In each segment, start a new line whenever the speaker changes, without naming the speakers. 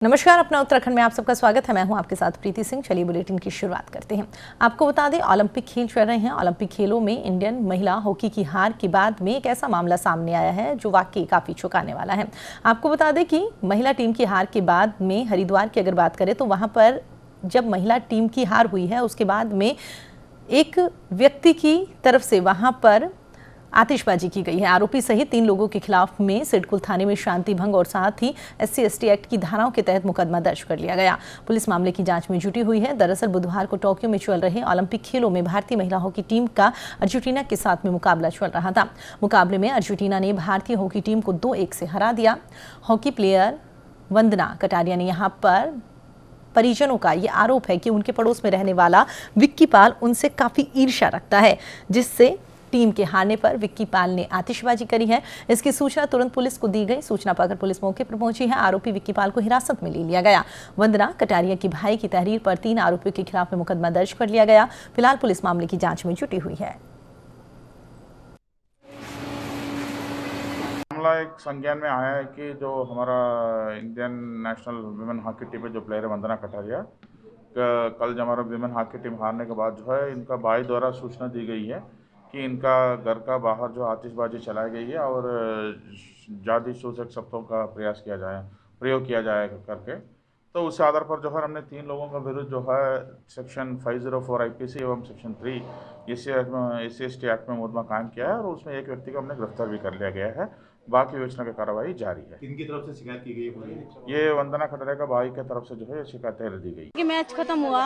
नमस्कार, अपना उत्तराखंड में आप सबका स्वागत है। मैं हूं आपके साथ प्रीति सिंह। चलिए बुलेटिन की शुरुआत करते हैं। आपको बता दें, ओलंपिक खेल चल रहे हैं। ओलंपिक खेलों में इंडियन महिला हॉकी की हार के बाद में एक ऐसा मामला सामने आया है जो वाकई काफी चौंकाने वाला है। आपको बता दें कि महिला टीम की हार के बाद में हरिद्वार की अगर बात करें तो वहां पर जब महिला टीम की हार हुई है उसके बाद में एक व्यक्ति की तरफ से वहां पर आतिशबाजी की गई है। आरोपी सहित 3 लोगों के खिलाफ में सिडकुल थाने में शांति भंग और साथ ही SC/ST एक्ट की धाराओं के तहत मुकदमा दर्ज कर लिया गया। पुलिस मामले की जांच में जुटी हुई है। दरअसल बुधवार को टोक्यो में चल रहे ओलंपिक खेलों में भारतीय महिला हॉकी टीम का अर्जेंटीना के साथ में मुकाबला चल रहा था। मुकाबले में अर्जेंटीना ने भारतीय हॉकी टीम को 2-1 से हरा दिया। हॉकी प्लेयर वंदना कटारिया ने यहाँ पर परिजनों का ये आरोप है कि उनके पड़ोस में रहने वाला विक्की पाल उनसे काफी ईर्ष्या रखता है, जिससे टीम के हारने पर विक्की पाल ने आतिशबाजी करी है। इसकी सूचना तुरंत पुलिस को दी गई। सूचना पाकर पुलिस मौके पर पहुंची है। आरोपी विक्की पाल को हिरासत में ले लिया गया। वंदना कटारिया की भाई की तहरीर पर 3 आरोपियों के खिलाफ में मुकदमा दर्ज कर लिया गया। फिलहाल पुलिस मामले की जांच में जुटी हुई है।
मामला एक संज्ञान में आया है कि जो हमारा Indian national women hockey team में जो प्लेयर है वंदना कटारिया, कल जो हमारा विमेन हॉकी टीम हारने के बाद जो है इनका भाई द्वारा सूचना दी गई है कि इनका घर का बाहर जो आतिशबाजी चलाई गई है और जाति सूचक शब्दों का प्रयोग किया जाए करके, तो उस आधार पर जो है हमने 3 लोगों के विरुद्ध जो है सेक्शन 504 IPC एवं सेक्शन 3 SC/ST एक्ट में मुकदमा कायम किया है और उसमें एक व्यक्ति को हमने गिरफ्तार भी कर लिया गया है। बाकी विवेचना की कार्रवाई जारी है।
इनकी तरफ से शिकायत की गई है?
ये वंदना कटारिया का भाई की तरफ से जो है शिकायत दी गई
कि मैच खत्म हुआ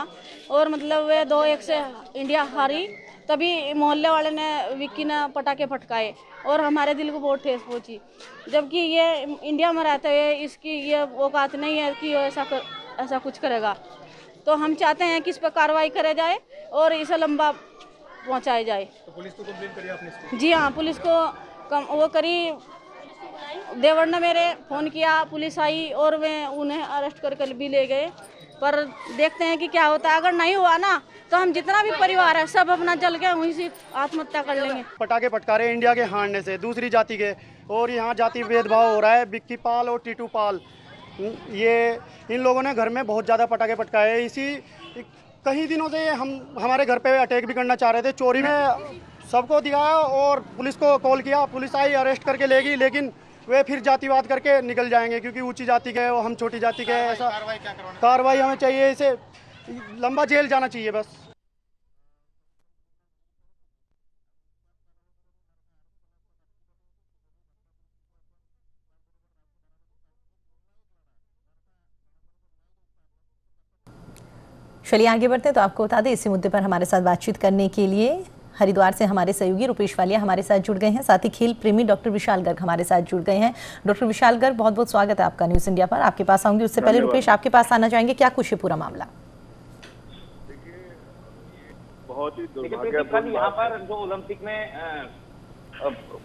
और मतलब वे 2-1 से इंडिया हारी, तभी मोहल्ले वाले ने विक्की ने पटाखे फटकाए और हमारे दिल को बहुत ठेस पहुंची। जबकि ये इंडिया में रहते हुए इसकी ये औकात नहीं है कि ऐसा कुछ करेगा। तो हम चाहते हैं कि इस पर कार्रवाई करे जाए और इसे लंबा पहुंचाया जाए।
तो पुलिस को कंप्लेंट करी आपने?
जी हाँ, पुलिस को वो करी। देवर ने मेरे फ़ोन किया, पुलिस आई और वे उन्हें अरेस्ट कर भी ले गए। पर देखते हैं कि क्या होता है। अगर नहीं हुआ ना तो हम जितना भी परिवार है सब अपना जल के वहीं से आत्महत्या कर लेंगे।
पटाखे फटका रहे इंडिया के हारने से दूसरी जाति के, और यहाँ जाति भेदभाव हो रहा है। विक्की पाल और टीटू पाल, ये इन लोगों ने घर में बहुत ज़्यादा पटाखे फटकाए। इसी कई दिनों से हमारे घर पे अटैक भी करना चाह रहे थे। चोरी में सबको दिखाया और पुलिस को कॉल किया, पुलिस आई, अरेस्ट करके ले गई, लेकिन वे फिर जातिवाद करके निकल जाएंगे क्योंकि ऊंची जाति के वो हम छोटी जाति के। ऐसा कार्रवाई हमें चाहिए, इसे लंबा जेल जाना चाहिए बस।
चलिए आगे बढ़ते हैं। तो आपको बता दें, इसी मुद्दे पर हमारे साथ बातचीत करने के लिए हरिद्वार से हमारे सहयोगी रुपेश वालिया हमारे साथ जुड़ गए हैं। साथ ही खेल प्रेमी डॉक्टर विशाल गर्ग हमारे साथ जुड़ गए हैं। डॉक्टर विशाल गर्ग, बहुत बहुत स्वागत है आपका न्यूज़ इंडिया पर। आपके पास आऊंगी, उससे पहले रुपेश आपके पास आना चाहेंगे, क्या कुछ है पूरा मामला?
बहुत ही कल यहाँ पर जो ओलंपिक में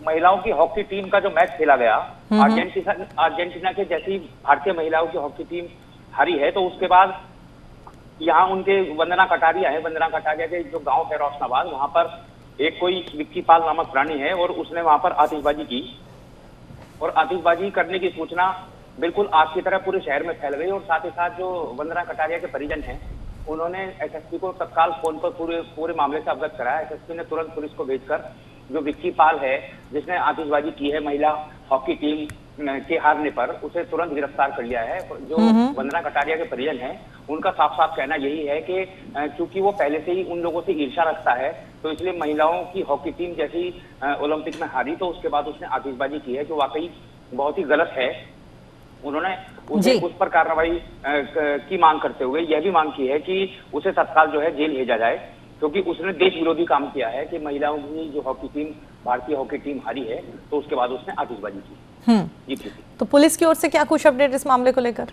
महिलाओं की हॉकी टीम का जो मैच खेला गया, अर्जेंटीना के जैसी भारतीय महिलाओं की हॉकी टीम हारी है, तो उसके बाद यहाँ उनके वंदना कटारिया है, वंदना कटारिया के जो गांव है रोशनाबाद, वहां पर एक कोई विक्की पाल नामक प्राणी है और उसने वहां पर आतिशबाजी की और आतिशबाजी करने की सूचना बिल्कुल आग की तरह पूरे शहर में फैल गई। और साथ ही साथ जो वंदना कटारिया के परिजन हैं उन्होंने SSP को तत्काल फोन पर पूरे मामले से अवगत कराया। SSP ने तुरंत पुलिस को भेजकर जो विक्की पाल है जिसने आतिशबाजी की है महिला हॉकी टीम के हारने पर, उसे तुरंत गिरफ्तार कर लिया है। जो वंदना कटारिया के परिजन हैं उनका साफ साफ कहना यही है कि क्योंकि वो पहले से ही उन लोगों से ईर्ष्या रखता है, तो इसलिए महिलाओं की हॉकी टीम जैसी ओलंपिक में हारी तो उसके बाद उसने आतिशबाजी की है, जो वाकई बहुत ही गलत है। उन्होंने उस पर कार्रवाई की मांग करते हुए यह भी मांग की है कि उसे तत्काल जो है जेल भेजा जाए, क्योंकि उसने देश विरोधी काम किया है कि महिलाओं की जो हॉकी टीम, भारतीय हॉकी टीम हारी है तो उसके बाद उसने आतिशबाजी की। जी
तो पुलिस की ओर से क्या कुछ अपडेट इस मामले को लेकर?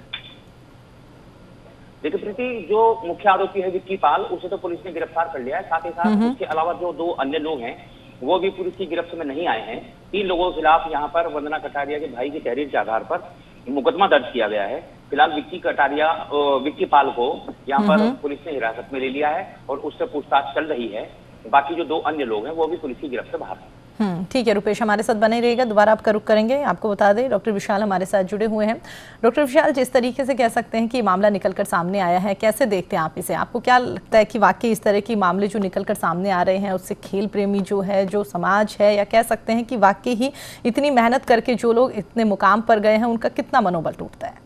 देखिए प्रीति, जो मुख्य आरोपी है विक्की पाल, उसे तो पुलिस ने गिरफ्तार कर लिया है। साथ ही साथ उसके अलावा जो 2 अन्य लोग हैं वो भी पुलिस की गिरफ्त में नहीं आए हैं। 3 लोगों के खिलाफ यहाँ पर वंदना कटारिया के भाई की तहरीर के आधार पर मुकदमा दर्ज किया गया है। फिलहाल विक्की पाल को यहाँ पर पुलिस ने हिरासत में ले लिया है और उससे पूछताछ चल रही है। बाकी जो 2 अन्य लोग हैं वो भी पुलिस की गिरफ्त से बाहर हैं।
ठीक है रुपेश, हमारे साथ बने रहिएगा, दोबारा आपका रुख करेंगे। आपको बता दें डॉक्टर विशाल हमारे साथ जुड़े हुए हैं। डॉक्टर विशाल, जिस तरीके से कह सकते हैं कि मामला निकलकर सामने आया है, कैसे देखते हैं आप इसे? आपको क्या लगता है कि वाकई इस तरह के मामले जो निकलकर सामने आ रहे हैं उससे खेल प्रेमी जो है, जो समाज है, या कह सकते हैं कि वाकई ही इतनी मेहनत करके जो लोग इतने मुकाम पर गए हैं उनका कितना मनोबल टूटता है?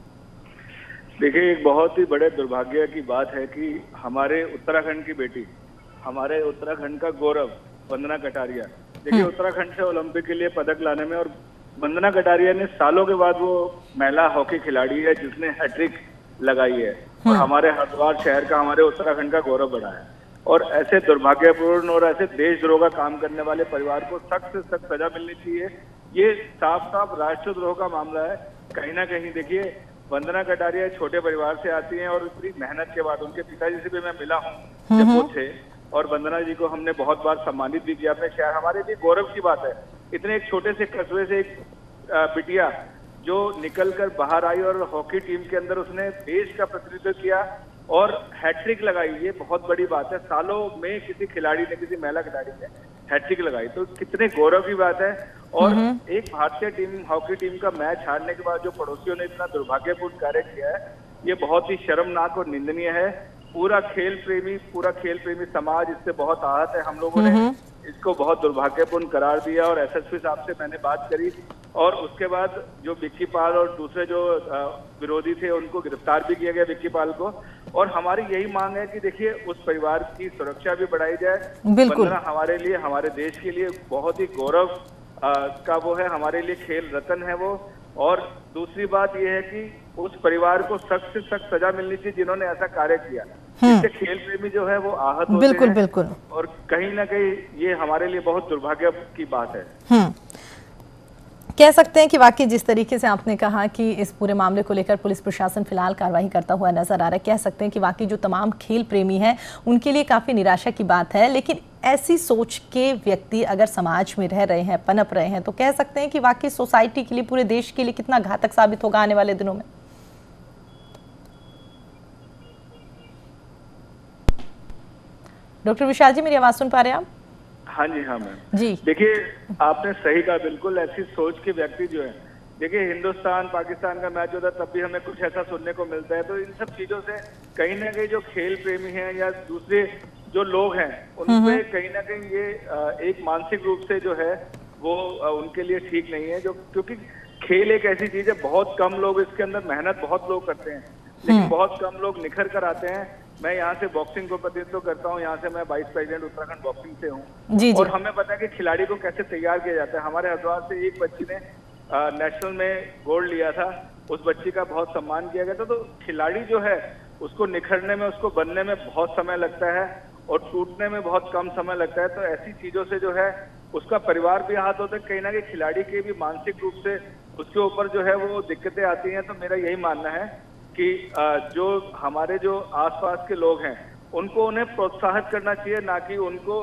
देखिए, एक बहुत ही बड़े दुर्भाग्य की बात है कि हमारे उत्तराखंड की बेटी, हमारे उत्तराखंड का गौरव वंदना कटारिया, देखिए उत्तराखंड से ओलंपिक के लिए पदक लाने में, और वंदना कटारिया ने सालों के बाद वो महिला हॉकी खिलाड़ी है जिसने हैट्रिक लगाई है और हमारे हरिद्वार शहर का, हमारे उत्तराखंड का गौरव बढ़ाया है। और ऐसे दुर्भाग्यपूर्ण और ऐसे देशद्रोह का काम करने वाले परिवार को सख्त से सख्त सजा मिलनी चाहिए। ये साफ साफ राष्ट्रद्रोह का मामला है। कहीं ना कहीं देखिए, वंदना कटारिया छोटे परिवार से आती हैं और इतनी मेहनत के बाद, उनके पिताजी से भी मैं मिला हूँ जब वो थे, और वंदना जी को हमने बहुत बार सम्मानित भी किया अपने शहर। हमारे लिए गौरव की बात है, इतने एक छोटे से कस्बे से एक बिटिया जो निकल कर बाहर आई और हॉकी टीम के अंदर उसने देश का प्रतिनिधित्व किया और हैट्रिक लगाई, ये बहुत बड़ी बात है। सालों में किसी खिलाड़ी ने, किसी महिला खिलाड़ी ने हैट्रिक लगाई, तो कितने गौरव की बात है। और एक भारतीय टीम, हॉकी टीम का मैच हारने के बाद जो पड़ोसियों ने इतना दुर्भाग्यपूर्ण कार्य किया है, ये बहुत ही शर्मनाक और निंदनीय है। पूरा खेल प्रेमी समाज इससे बहुत आहत है। हम लोगों ने इसको बहुत दुर्भाग्यपूर्ण करार दिया और एसएसपी साहब से मैंने बात करी, और उसके बाद जो विक्की पाल और दूसरे जो विरोधी थे उनको गिरफ्तार भी किया गया, विक्की पाल को। और हमारी यही मांग है कि देखिए, उस परिवार की सुरक्षा भी बढ़ाई जाए। वंदना हमारे लिए, हमारे देश के लिए बहुत ही गौरव का वो है, हमारे लिए खेल रत्न है वो। और दूसरी बात यह है कि उस परिवार को सख्त से सख्त सजा मिलनी चाहिए जिन्होंने ऐसा कार्य किया। इससे खेल प्रेमी जो है वो आहत होते हैं।
बिल्कुल।
और कहीं ना कहीं ये हमारे लिए बहुत दुर्भाग्य की बात है।
कह सकते हैं कि वाकई जिस तरीके से आपने कहा कि इस पूरे मामले को लेकर पुलिस प्रशासन फिलहाल कार्रवाई करता हुआ नजर आ रहा है, कह सकते हैं कि वाकई जो तमाम खेल प्रेमी हैं उनके लिए काफ़ी निराशा की बात है। लेकिन ऐसी सोच के व्यक्ति अगर समाज में रह रहे हैं, पनप रहे हैं, तो कह सकते हैं कि वाकई सोसाइटी के लिए, पूरे देश के लिए कितना घातक साबित होगा आने वाले दिनों में। डॉक्टर विशाल जी, मेरी आवाज़ सुन पा रहे हैं आप?
हाँ जी, हाँ मैम
जी।
देखिए, आपने सही कहा, बिल्कुल ऐसी सोच के व्यक्ति जो है, देखिए हिंदुस्तान पाकिस्तान का मैच होता है तब भी हमें कुछ ऐसा सुनने को मिलता है। तो इन सब चीजों से कहीं ना कहीं जो खेल प्रेमी हैं या दूसरे जो लोग हैं उनपे कहीं ना कहीं ये एक मानसिक रूप से जो है वो उनके लिए ठीक नहीं है। जो क्योंकि खेल एक ऐसी चीज है, बहुत कम लोग इसके अंदर मेहनत बहुत लोग करते हैं, लेकिन बहुत कम लोग निखर कर आते हैं। मैं यहाँ से बॉक्सिंग को प्रतिनिधित्व करता हूँ, यहाँ से मैं वाइस प्रेसिडेंट उत्तराखंड बॉक्सिंग से हूँ, और हमें पता है कि खिलाड़ी को कैसे तैयार किया जाता है। हमारे हरिद्वार से एक बच्ची ने नेशनल में गोल्ड लिया था, उस बच्ची का बहुत सम्मान किया गया था। तो खिलाड़ी जो है उसको निखरने में, उसको बनने में बहुत समय लगता है और टूटने में बहुत कम समय लगता है। तो ऐसी चीजों से जो है उसका परिवार भी आहत होता है, कहीं ना कहीं खिलाड़ी के भी मानसिक रूप से उसके ऊपर जो है वो दिक्कतें आती हैं। तो मेरा यही मानना है कि जो हमारे जो आसपास के लोग हैं उनको उन्हें प्रोत्साहित करना चाहिए, ना कि उनको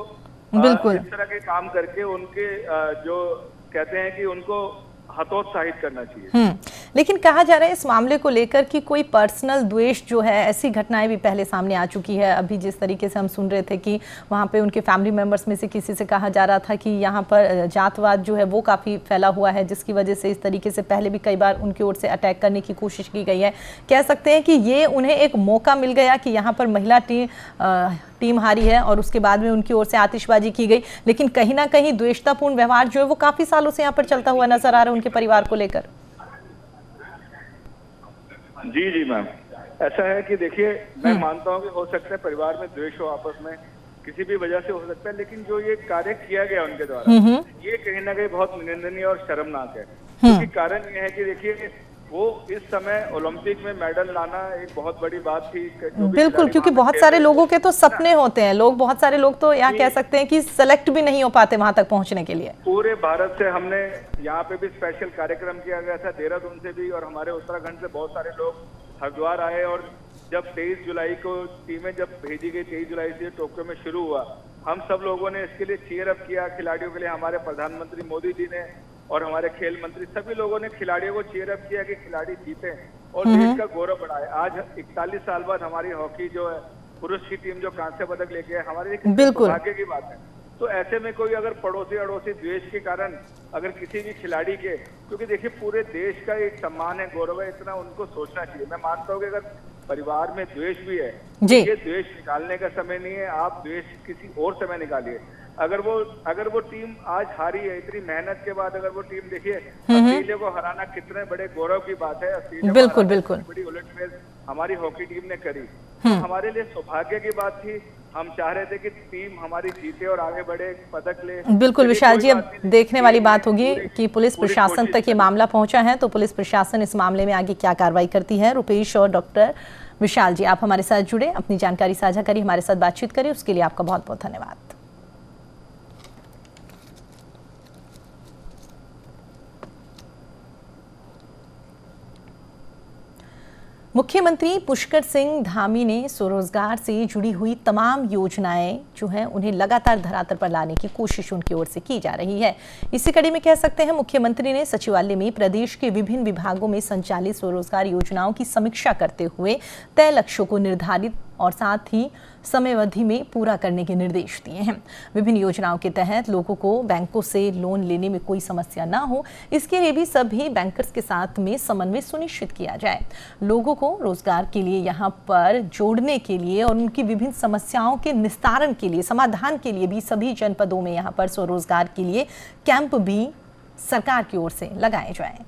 इस तरह के काम करके उनके जो कहते हैं कि उनको हतोत्साहित करना चाहिए।
लेकिन कहा जा रहा है इस मामले को लेकर कि कोई पर्सनल द्वेष जो है, ऐसी घटनाएं भी पहले सामने आ चुकी है। अभी जिस तरीके से हम सुन रहे थे कि वहाँ पे उनके फैमिली मेंबर्स में से किसी से कहा जा रहा था कि यहाँ पर जातवाद जो है वो काफ़ी फैला हुआ है, जिसकी वजह से इस तरीके से पहले भी कई बार उनकी ओर से अटैक करने की कोशिश की गई है। कह सकते हैं कि ये उन्हें एक मौका मिल गया कि यहाँ पर महिला टीम हारी है और उसके बाद में उनकी ओर से आतिशबाजी की गई, लेकिन कहीं ना कहीं द्वेषतापूर्ण व्यवहार जो है वो काफ़ी सालों से यहाँ पर चलता हुआ नजर आ रहा है उनके परिवार को लेकर।
जी मैम, ऐसा है कि देखिए, मैं मानता हूं कि हो सकता है परिवार में द्वेष हो, आपस में किसी भी वजह से हो सकता है, लेकिन जो ये कार्य किया गया उनके द्वारा ये कहीं ना कहीं बहुत निंदनीय और शर्मनाक है। क्योंकि कारण ये है कि देखिए, वो इस समय ओलंपिक में मेडल लाना एक बहुत बड़ी बात थी।
बिल्कुल, क्योंकि बहुत सारे लोगों के तो सपने होते हैं, बहुत सारे लोग तो यहाँ कह सकते हैं कि सेलेक्ट भी नहीं हो पाते वहां तक पहुंचने के लिए।
पूरे भारत से हमने यहाँ पे भी स्पेशल कार्यक्रम किया गया था, देहरादून से भी, और हमारे उत्तराखंड से बहुत सारे लोग हरिद्वार आए। और जब 23 जुलाई को टीमें जब भेजी गई, 23 जुलाई से टोक्यो में शुरू हुआ, हम सब लोगों ने इसके लिए चीयर अप किया खिलाड़ियों के लिए। हमारे प्रधानमंत्री मोदी जी ने और हमारे खेल मंत्री, सभी लोगों ने खिलाड़ियों को चीयर अप किया कि खिलाड़ी जीते और देश का गौरव बढ़ाए। आज 41 साल बाद हमारी हॉकी जो है पुरुष की टीम जो कांस्य पदक लेके आए, हमारे लिए भाग्य की बात है। तो ऐसे में कोई अगर पड़ोसी अड़ोसी द्वेष के कारण अगर किसी भी खिलाड़ी के, क्योंकि देखिए पूरे देश का एक सम्मान है, गौरव है, इतना उनको सोचना चाहिए। मैं मानता हूँ कि अगर परिवार में द्वेष भी है, ये द्वेष निकालने का समय नहीं है, आप द्वेष किसी और समय निकालिए। अगर वो टीम आज हारी है, इतनी मेहनत के बाद अगर वो टीम, देखिए ऑस्ट्रेलिया को हराना कितने बड़े गौरव की बात है। ऑस्ट्रेलिया
बिल्कुल बिल्कुल
बड़ी उलटफेर हमारी हॉकी टीम ने करी, तो हमारे लिए सौभाग्य की बात थी। हम चाह रहे थे कि टीम हमारी जीते और आगे बढ़े, पदक ले।
बिल्कुल विशाल जी, अब देखने वाली बात होगी कि पुलिस प्रशासन तक ये मामला पहुंचा है, तो पुलिस प्रशासन इस मामले में आगे क्या कार्रवाई करती है। रुपेश और डॉक्टर विशाल जी, आप हमारे साथ जुड़े, अपनी जानकारी साझा करिए, हमारे साथ बातचीत करिए, उसके लिए आपका बहुत बहुत धन्यवाद। मुख्यमंत्री पुष्कर सिंह धामी ने स्वरोजगार से जुड़ी हुई तमाम योजनाएं जो हैं उन्हें लगातार धरातल पर लाने की कोशिश उनकी ओर से की जा रही है। इसी कड़ी में कह सकते हैं मुख्यमंत्री ने सचिवालय में प्रदेश के विभिन्न विभागों में संचालित स्वरोजगार योजनाओं की समीक्षा करते हुए तय लक्ष्यों को निर्धारित और साथ ही समयावधि में पूरा करने के निर्देश दिए हैं। विभिन्न योजनाओं के तहत लोगों को बैंकों से लोन लेने में कोई समस्या ना हो, इसके लिए भी सभी बैंकर्स के साथ में समन्वय सुनिश्चित किया जाए। लोगों को रोजगार के लिए यहाँ पर जोड़ने के लिए और उनकी विभिन्न समस्याओं के निस्तारण के लिए, समाधान के लिए भी सभी जनपदों में यहाँ पर स्वरोजगार के लिए कैंप भी सरकार की ओर से लगाए जाए।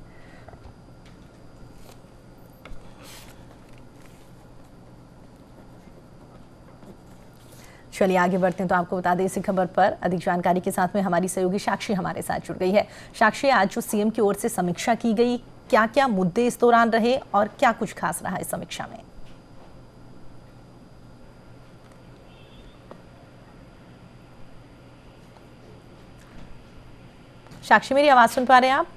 चलिए आगे बढ़ते हैं, तो आपको बता दें इसी खबर पर अधिक जानकारी के साथ में हमारी सहयोगी साक्षी हमारे साथ जुड़ गई है। साक्षी, आज जो सीएम की ओर से समीक्षा की गई, क्या क्या मुद्दे इस दौरान रहे और क्या कुछ खास रहा इस समीक्षा में? साक्षी, मेरी आवाज सुन पा रहे हैं आप?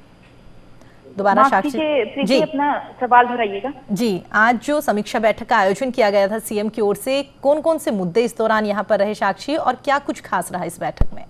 दोबारा साक्षी जी
अपना सवाल दोहराइएगा।
जी, आज जो समीक्षा बैठक का आयोजन किया गया था सीएम की ओर से, कौन कौन से मुद्दे इस दौरान यहाँ पर रहे साक्षी, और क्या कुछ खास रहा इस बैठक में?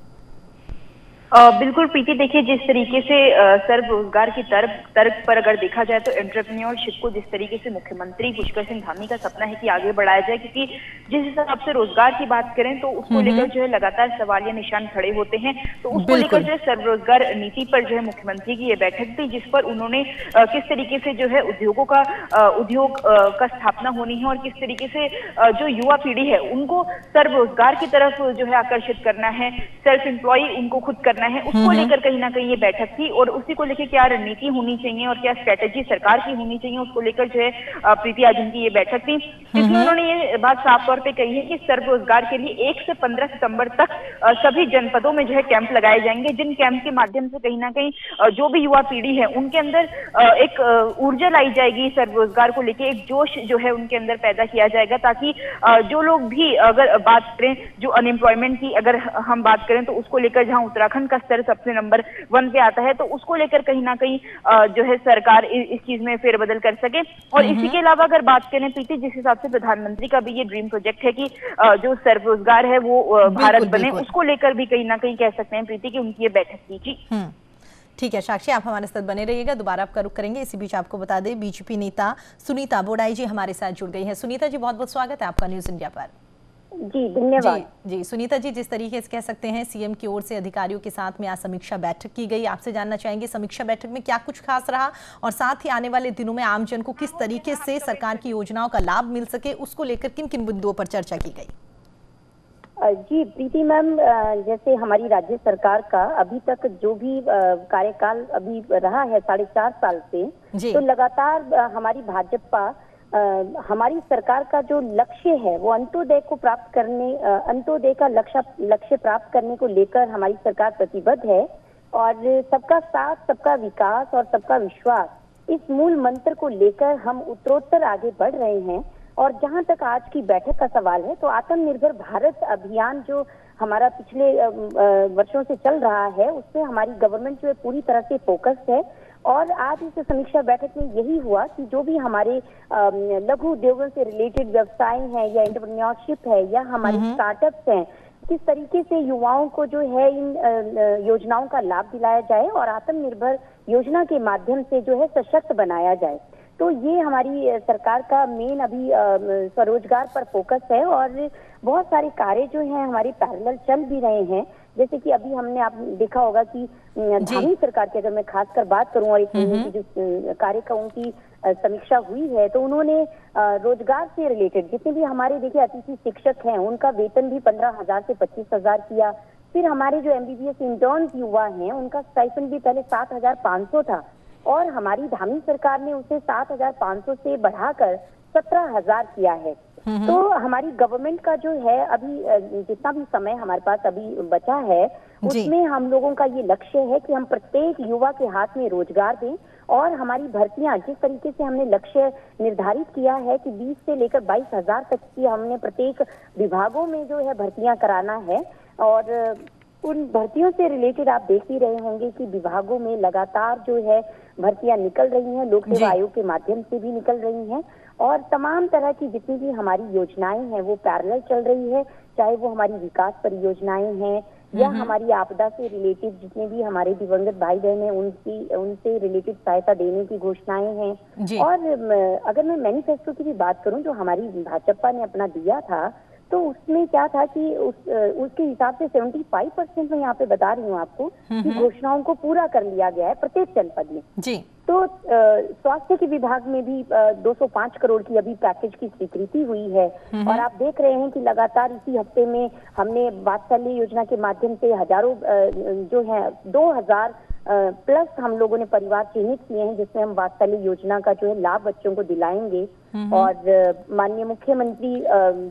बिल्कुल प्रीति, देखिए जिस तरीके से सर्व रोजगार की तर्क पर अगर देखा जाए तो एंटरप्रेन्योरशिप को जिस तरीके से मुख्यमंत्री पुष्कर सिंह धामी का सपना है कि आगे बढ़ाया जाए, क्योंकि जिस हिसाब से रोजगार की बात करें तो उसको लेकर जो है लगातार सवालिया निशान खड़े होते हैं। तो उसको लेकर जो है सर्व रोजगार नीति पर जो है मुख्यमंत्री की ये बैठक थी, जिस पर उन्होंने किस तरीके से जो है उद्योग का स्थापना होनी है और किस तरीके से जो युवा पीढ़ी है उनको सर्व रोजगार की तरफ जो है आकर्षित करना है, सेल्फ एम्प्लॉय उनको खुद करना है, उसको लेकर कहीं ना कहीं ये बैठक थी। और उसी को लेकर क्या रणनीति होनी चाहिए और क्या स्ट्रेटेजी सरकार की होनी चाहिए, उसको लेकर जो है प्रीति आज उनकी ये बैठक थी, जिसमें उन्होंने ये बात साफ तौर पे कही है कि सर्व रोजगार के लिए 1 से 15 सितंबर तक सभी जनपदों में जो है कैंप लगाए जाएंगे, जिन कैंप के माध्यम से कहीं ना कहीं जो भी युवा पीढ़ी है उनके अंदर एक ऊर्जा लाई जाएगी, सर्व रोजगार को लेकर एक जोश जो है उनके अंदर पैदा किया जाएगा, ताकि जो लोग भी अगर बात करें जो अनएम्प्लॉयमेंट की अगर हम बात करें तो उसको लेकर जहां उत्तराखंड का स्तर सबसे नंबर 1 पे आता है, तो उसको लेकर कहीं ना कहीं जो है सरकार इस चीज में फेरबदल कर सके। और इसी के अलावा अगर बात करें प्रीति, जिस हिसाब से प्रधानमंत्री का भी ये ड्रीम प्रोजेक्ट है कि जो सर्व रोजगार है वो भारत बने, उसको लेकर भी कहीं ना कहीं कह सकते हैं प्रीति की उनकी ये बैठक थी। जी
ठीक है साक्षी, आप हमारे साथ बने रहिएगा, दोबारा आपका रुख करेंगे। इसी बीच आपको बता दें बीजेपी नेता सुनीता बोडाई जी हमारे साथ जुड़ गई हैं। सुनीता जी, बहुत बहुत स्वागत है आपका न्यूज इंडिया पर।
जी धन्यवाद।
जी सुनीता जी, जिस तरीके से कह सकते हैं सीएम की ओर से अधिकारियों के साथ में आज समीक्षा बैठक की गई, आपसे जानना चाहेंगे समीक्षा बैठक में क्या कुछ खास रहा और साथ ही आने वाले दिनों में आमजन को किस तरीके से सरकार की योजनाओं का लाभ मिल सके, उसको लेकर किन किन मुद्दों पर चर्चा की गई?
जी प्रीति मैम, जैसे हमारी राज्य सरकार का अभी तक जो भी कार्यकाल अभी रहा है 4.5 साल से, तो लगातार हमारी भाजपा हमारी सरकार का जो लक्ष्य है वो अंत्योदय को प्राप्त करने, अंत्योदय का लक्ष्य प्राप्त करने को लेकर हमारी सरकार प्रतिबद्ध है। और सबका साथ, सबका विकास और सबका विश्वास, इस मूल मंत्र को लेकर हम उत्तरोत्तर आगे बढ़ रहे हैं। और जहां तक आज की बैठक का सवाल है, तो आत्मनिर्भर भारत अभियान जो हमारा पिछले वर्षों से चल रहा है, उससे हमारी गवर्नमेंट जो है पूरी तरह से फोकस्ड है। और आज इस समीक्षा बैठक में यही हुआ कि जो भी हमारे लघु उद्योगों से रिलेटेड व्यवसाय हैं या एंटरप्रेन्योरशिप है या हमारे स्टार्टअप्स हैं, किस तरीके से युवाओं को जो है इन योजनाओं का लाभ दिलाया जाए और आत्मनिर्भर योजना के माध्यम से जो है सशक्त बनाया जाए।
तो ये हमारी सरकार का मेन अभी स्वरोजगार पर फोकस है और बहुत सारे कार्य जो हैं हमारे पैरेलल चल भी रहे हैं। जैसे कि अभी हमने आप देखा होगा कि धामी सरकार की अगर मैं खासकर बात करूं और एक महीने की जो कार्यक्रमों की समीक्षा हुई है तो उन्होंने रोजगार से रिलेटेड जितने भी हमारे देखिए अतिथि शिक्षक हैं उनका वेतन भी 15,000 से 25,000 किया। फिर हमारे जो MBBS इंटर्न्स युवा हैं उनका स्टाइपेंड भी पहले 7,500 था और हमारी धामी सरकार ने उसे 7,500 से बढ़ाकर 17,000 किया है। तो हमारी गवर्नमेंट का जो है अभी जितना भी समय हमारे पास अभी बचा है उसमें हम लोगों का ये लक्ष्य है कि हम प्रत्येक युवा के हाथ में रोजगार दें और हमारी भर्तियां जिस तरीके से हमने लक्ष्य निर्धारित किया है कि 20 से लेकर 22,000 तक की हमने प्रत्येक विभागों में जो है भर्तियां कराना है और उन भर्तियों से रिलेटेड आप देख ही रहे होंगे कि विभागों में लगातार जो है भर्तियां निकल रही हैं, लोक सेवा आयोग के माध्यम से भी निकल रही हैं और तमाम तरह की जितनी भी हमारी योजनाएं हैं वो पैरेलल चल रही है, चाहे वो हमारी विकास परियोजनाएं हैं या हमारी आपदा से रिलेटेड जितने भी हमारे दिवंगत भाई बहन हैं उनसे रिलेटेड सहायता देने की घोषणाएं हैं। और अगर मैं मैनिफेस्टो की भी बात करूं जो हमारी भाजपा ने अपना दिया था तो उसमें क्या था कि उसके हिसाब से 75% मैं यहाँ पे बता रही हूँ आपको कि घोषणाओं को पूरा कर लिया गया है प्रत्येक जनपद में जी। तो स्वास्थ्य के विभाग में भी 205 करोड़ की अभी पैकेज की स्वीकृति हुई है और आप देख रहे हैं कि लगातार इसी हफ्ते में हमने वात्सल्य योजना के माध्यम से हजारों जो है 2000 प्लस हम लोगों ने परिवार चिन्हित किए हैं जिसमें हम वात्सल्य योजना का जो है लाभ बच्चों को दिलाएंगे और माननीय मुख्यमंत्री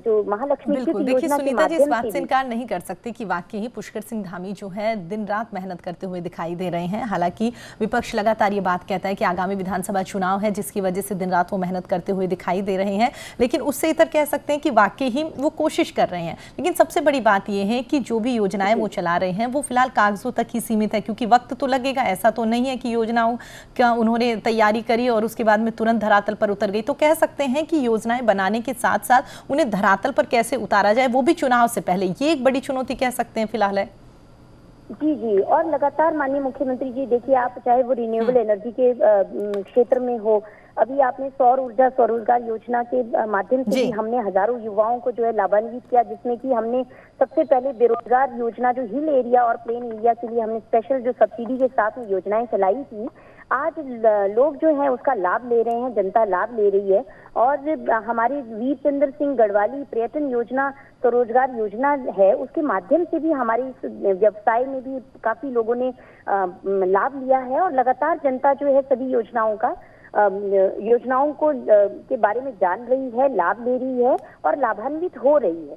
जो महालक्ष्मी
देखिए सुनीता जी इस बात से इनकार नहीं कर सकते कि वाकई ही पुष्कर सिंह धामी जो है दिन रात मेहनत करते हुए दिखाई दे रहे हैं। हालांकि विपक्ष लगातार ये बात कहता है कि आगामी विधानसभा चुनाव है जिसकी वजह से दिन रात वो मेहनत करते हुए दिखाई दे रहे हैं, लेकिन उससे इतर कह सकते हैं कि वाकई ही वो कोशिश कर रहे हैं। लेकिन सबसे बड़ी बात यह है कि जो भी योजनाएं वो चला रहे हैं वो फिलहाल कागजों तक ही सीमित है, क्योंकि वक्त तो लगेगा। ऐसा तो नहीं है कि योजनाओं का उन्होंने तैयारी करी और उसके बाद में तुरंत धरातल पर उतर गई। तो कह सकते हैं कि योजनाएं बनाने के साथ साथ उन्हें धरातल पर कैसे उतारा जाए वो भी चुनाव से पहले, ये एक बड़ी चुनौती कह सकते हैं फिलहाल है।
जी जी, और लगातार माननीय मुख्यमंत्री जी देखिए आप चाहे वो रिन्यूएबल एनर्जी के क्षेत्र में हो, अभी आपने सौर ऊर्जा स्वरोजगार योजना के माध्यम से भी हमने हजारों युवाओं को जो है लाभान्वित किया, जिसमें कि हमने सबसे पहले बेरोजगार योजना जो हिल एरिया और प्लेन एरिया के लिए हमने स्पेशल जो सब्सिडी के साथ में योजनाएं चलाई थी। आज लोग जो है उसका लाभ ले रहे हैं, जनता लाभ ले रही है और हमारे वीर चंद्र सिंह गढ़वाली पर्यटन योजना स्वरोजगार योजना है उसके माध्यम से भी हमारे इस व्यवसाय में भी काफी लोगों ने लाभ लिया है और लगातार जनता जो है सभी योजनाओं को के बारे में जान रही है, लाभ ले रही है और लाभान्वित हो रही है।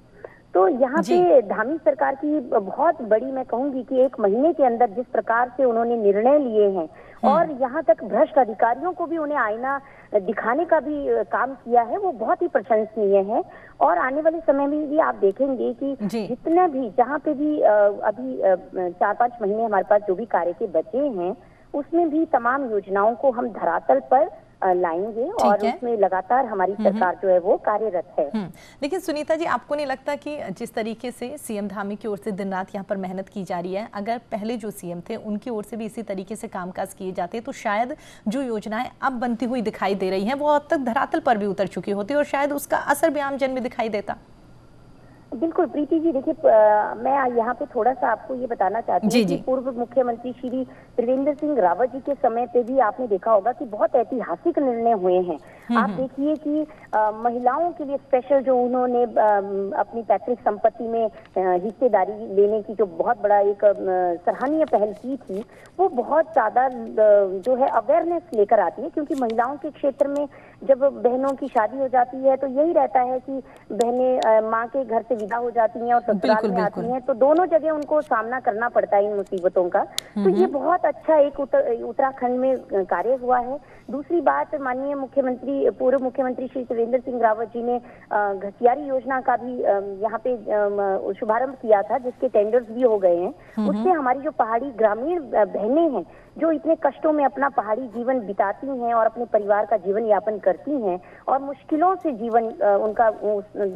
तो यहाँ पे धामी सरकार की बहुत बड़ी मैं कहूंगी कि एक महीने के अंदर जिस प्रकार से उन्होंने निर्णय लिए हैं और यहाँ तक भ्रष्ट अधिकारियों को भी उन्हें आईना दिखाने का भी काम किया है, वो बहुत ही प्रशंसनीय है। और आने वाले समय में भी आप देखेंगे कि जितने भी जहाँ पे भी अभी 4-5 महीने हमारे पास जो भी कार्य के बचे हैं उसमें भी तमाम योजनाओं को हम धरातल पर लाएंगे और उसमें लगातार हमारी सरकार जो है वो कार्यरत है।
लेकिन सुनीता जी आपको नहीं लगता कि जिस तरीके से सीएम धामी की ओर से दिन रात यहाँ पर मेहनत की जा रही है, अगर पहले जो सीएम थे उनकी ओर से भी इसी तरीके से कामकाज किए जाते तो शायद जो योजनाएं अब बनती हुई दिखाई दे रही हैं वो अब तक धरातल पर भी उतर चुकी होती और शायद उसका असर भी आम जन में दिखाई देता।
बिल्कुल प्रीति जी, देखिए मैं यहाँ पे थोड़ा सा आपको ये बताना चाहती हूँ कि पूर्व मुख्यमंत्री श्री त्रिवेंद्र सिंह रावत जी के समय पे भी आपने देखा होगा कि बहुत ऐतिहासिक निर्णय हुए हैं। आप देखिए कि महिलाओं के लिए स्पेशल जो उन्होंने अपनी पैतृक संपत्ति में हिस्सेदारी लेने की जो बहुत बड़ा एक सराहनीय पहल की थी, वो बहुत ज्यादा जो है अवेयरनेस लेकर आती है, क्योंकि महिलाओं के क्षेत्र में जब बहनों की शादी हो जाती है तो यही रहता है कि बहनें माँ के घर से विदा हो जाती हैं और ससुराल में आती हैं, तो दोनों जगह उनको सामना करना पड़ता है इन मुसीबतों का। तो ये बहुत अच्छा एक उत्तराखंड में कार्य हुआ है। दूसरी बात, माननीय मुख्यमंत्री पूर्व मुख्यमंत्री श्री त्रिवेंद्र सिंह रावत जी ने घसियारी योजना का भी यहाँ पे शुभारंभ किया था, जिसके टेंडर्स भी हो गए हैं। उससे हमारी जो पहाड़ी ग्रामीण बहनें हैं जो इतने कष्टों में अपना पहाड़ी जीवन बिताती हैं और अपने परिवार का जीवन यापन करती हैं और मुश्किलों से जीवन उनका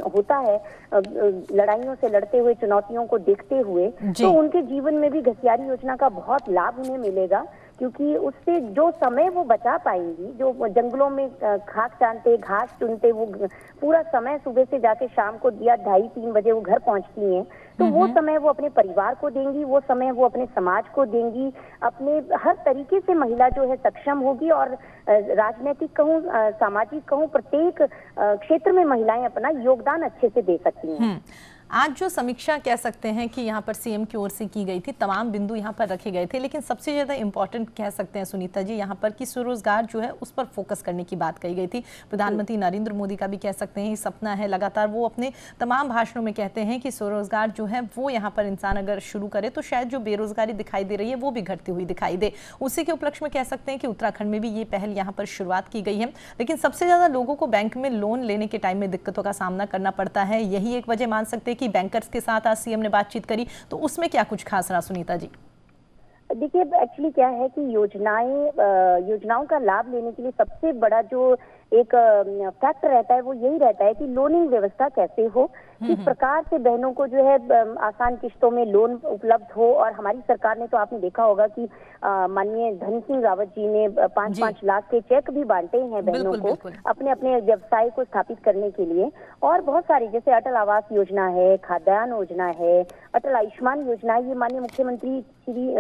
होता है, लड़ाइयों से लड़ते हुए, चुनौतियों को देखते हुए, तो उनके जीवन में भी घसियारी योजना का बहुत लाभ उन्हें मिलेगा। क्योंकि उससे जो समय वो बचा पाएंगी, जो जंगलों में खाक छानते, घास चुनते, वो पूरा समय सुबह से जाके शाम को दिया 2:30-3 बजे वो घर पहुंचती हैं, तो वो समय वो अपने परिवार को देंगी, वो समय वो अपने समाज को देंगी, अपने हर तरीके से महिला जो है सक्षम होगी और राजनीतिक कहूँ, सामाजिक कहूँ, प्रत्येक क्षेत्र में महिलाएं अपना योगदान अच्छे से दे सकती हैं।
आज जो समीक्षा कह सकते हैं कि यहाँ पर सीएम की ओर से की गई थी, तमाम बिंदु यहाँ पर रखे गए थे, लेकिन सबसे ज़्यादा इम्पोर्टेंट कह सकते हैं सुनीता जी यहाँ पर कि स्वरोजगार जो है उस पर फोकस करने की बात कही गई थी। प्रधानमंत्री नरेंद्र मोदी का भी कह सकते हैं सपना है, लगातार वो अपने तमाम भाषणों में कहते हैं कि स्वरोजगार जो है वो यहाँ पर इंसान अगर शुरू करे तो शायद जो बेरोजगारी दिखाई दे रही है वो भी घटती हुई दिखाई दे। उसी के उपलक्ष्य में कह सकते हैं कि उत्तराखंड में भी ये पहल यहाँ पर शुरुआत की गई है, लेकिन सबसे ज़्यादा लोगों को बैंक में लोन लेने के टाइम में दिक्कतों का सामना करना पड़ता है। यही एक वजह मान सकते हैं कि बैंकर्स के साथ आज सीएम ने बातचीत करी, तो उसमें क्या कुछ खास रहा सुनीता जी?
देखिए, एक्चुअली क्या है कि योजनाओं का लाभ लेने के लिए सबसे बड़ा जो एक फैक्टर रहता है वो यही रहता है कि लोनिंग व्यवस्था कैसे हो, किस प्रकार से बहनों को जो है आसान किस्तों में लोन उपलब्ध हो। और हमारी सरकार ने तो आपने देखा होगा कि माननीय धन सिंह रावत जी ने 5-5 लाख के चेक भी बांटे हैं बहनों को अपने अपने व्यवसाय को स्थापित करने के लिए। और बहुत सारी जैसे अटल आवास योजना है, खाद्यान्न योजना है, अटल आयुष्मान योजना है, ये माननीय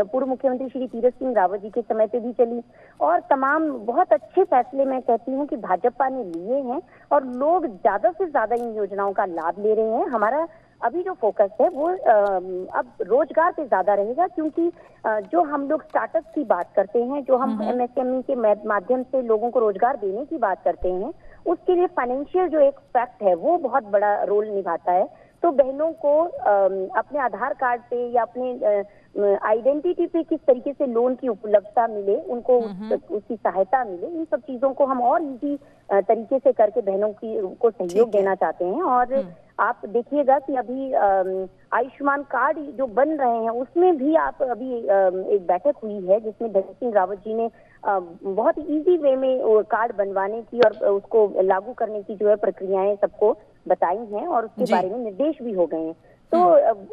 पूर्व मुख्यमंत्री श्री तीरथ सिंह रावत जी के समय पे भी चली। और तमाम बहुत अच्छे फैसले मैं कहती हूँ कि भाजपा ने लिए हैं और लोग ज्यादा से ज्यादा इन योजनाओं का लाभ ले रहे हैं। हमारा अभी जो फोकस है वो अब रोजगार पे ज्यादा रहेगा, क्योंकि जो हम लोग स्टार्टअप की बात करते हैं, जो हम एमएसएमई के माध्यम से लोगों को रोजगार देने की बात करते हैं, उसके लिए फाइनेंशियल जो एक फैक्ट है वो बहुत बड़ा रोल निभाता है। तो बहनों को अपने आधार कार्ड पे या अपने आइडेंटिटी पे किस तरीके से लोन की उपलब्धता मिले, उनको उसकी सहायता मिले, इन सब चीजों को हम और इजी तरीके से करके बहनों को सहयोग देना चाहते हैं। और आप देखिएगा कि अभी आयुष्मान कार्ड जो बन रहे हैं उसमें भी आप अभी एक बैठक हुई है जिसमें धन सिंह रावत जी ने बहुत इजी वे में कार्ड बनवाने की और उसको लागू करने की जो है प्रक्रियाएं सबको बताई हैं और उसके बारे में निर्देश भी हो गए हैं। तो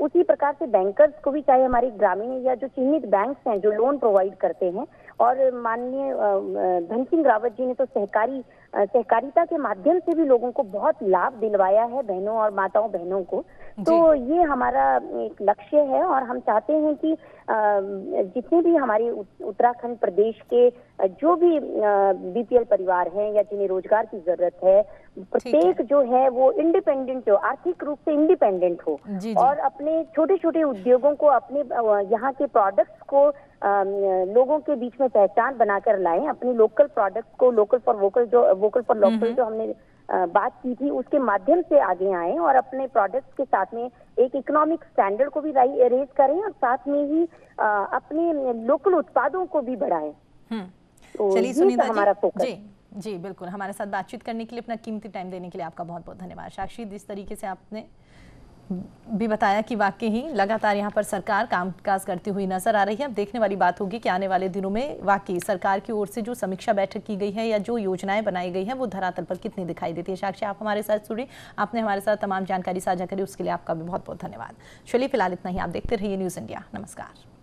उसी प्रकार से बैंकर्स को भी, चाहे हमारे ग्रामीण या जो चिन्हित बैंक्स हैं जो लोन प्रोवाइड करते हैं, और माननीय धन सिंह रावत जी ने तो सहकारिता के माध्यम से भी लोगों को बहुत लाभ दिलवाया है, बहनों और माताओं बहनों को। तो ये हमारा एक लक्ष्य है और हम चाहते हैं कि जितने भी हमारे उत्तराखंड प्रदेश के जो भी बीपीएल परिवार हैं या जिन्हें रोजगार की जरूरत है, प्रत्येक जो है वो इंडिपेंडेंट हो, आर्थिक रूप से इंडिपेंडेंट हो और अपने छोटे छोटे उद्योगों को, अपने यहाँ के प्रोडक्ट्स को लोगों के बीच में पहचान बनाकर लाएं, अपने लोकल प्रोडक्ट्स को वोकल फॉर लोकल जो हमने बात की थी उसके माध्यम से आगे आए और अपने प्रोडक्ट्स के साथ में एक इकोनॉमिक स्टैंडर्ड को भी रेज करें और साथ में ही अपने लोकल उत्पादों को भी बढ़ाएं।
तो चलिए सुनीता हमारा फोकस जी बिल्कुल। हमारे साथ बातचीत करने के लिए, अपना कीमती टाइम देने के लिए आपका बहुत बहुत धन्यवाद। साक्षी, जिस तरीके से आपने भी बताया कि वाकई ही लगातार यहाँ पर सरकार कामकाज करती हुई नजर आ रही है। अब देखने वाली बात होगी कि आने वाले दिनों में वाकई सरकार की ओर से जो समीक्षा बैठक की गई है या जो योजनाएं बनाई गई हैं वो धरातल पर कितनी दिखाई देती है। साक्षी, आप हमारे साथ जुड़ी, आपने हमारे साथ तमाम जानकारी साझा करी, उसके लिए आपका भी बहुत बहुत धन्यवाद। चलिए फिलहाल इतना ही। आप देखते रहिए न्यूज़ इंडिया। नमस्कार।